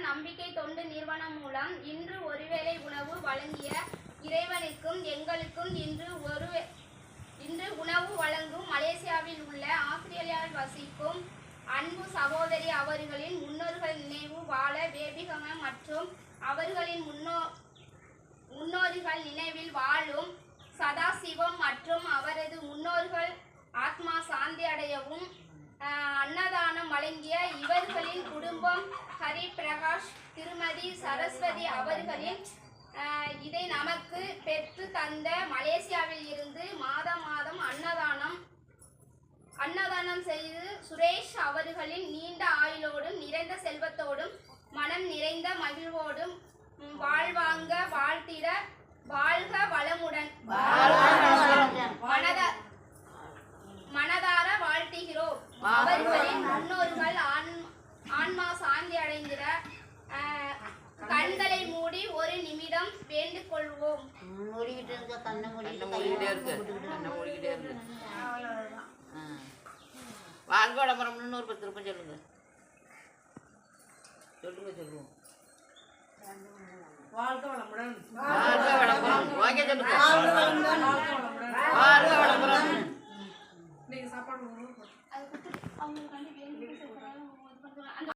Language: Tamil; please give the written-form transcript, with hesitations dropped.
நம்பிக்கை தொண்டு நிறுவனம் மூலம் இன்று ஒருவேளை உணவு வழங்கிய இறைவனுக்கும் எங்களுக்கும் இன்று உணவு வழங்கும் மலேசியாவில் உள்ள ஆஸ்திரேலியாவில் வசிக்கும் அன்பு சகோதரி அவர்களின் முன்னோர்கள் நினைவு வாழ வேபிகம மற்றும் அவர்களின் முன்னோர்கள் நினைவில் வாழும் சதாசிவம் மற்றும் அவரது முன்னோர்கள் ஆத்மா சாந்தி அடையவும் அன்னதானம் வழங்கிய இவர்களின் குடும்பம் ஹரி பிரகாஷ் திருமதி சரஸ்வதி அவர்களின் இதை நமக்கு பெற்று தந்த மலேசியாவில் இருந்து மாதம் அன்னதானம் செய்து சுரேஷ் அவர்களின் நீண்ட ஆயுளோடும் நிறைந்த செல்வத்தோடும் மனம் நிறைந்த மகிழ்வோடும் வாழ்வாங்க வாழ்த்திட வாழ்க வளமுடன் மனதார வாழ்த்துகிறோம். அவர்களின் முன்னோர்கள் ஆன்மா சாந்தி அடைந்திட கண்களை மூடி ஒரு நிமிடம் வேண்டிக் கொள்வோம். வாழ்க வளமுடன். இன்னொரு 10 ரூபாய் சொல்லுங்க. சொல்லுவோம். வாழ்க வளமுடன். வாழ்க வளமுடன். வாங்க சொல்லுங்க. வாழ்க வளமுடன். நீங்க சாப்பாடு அவங்களுக்கு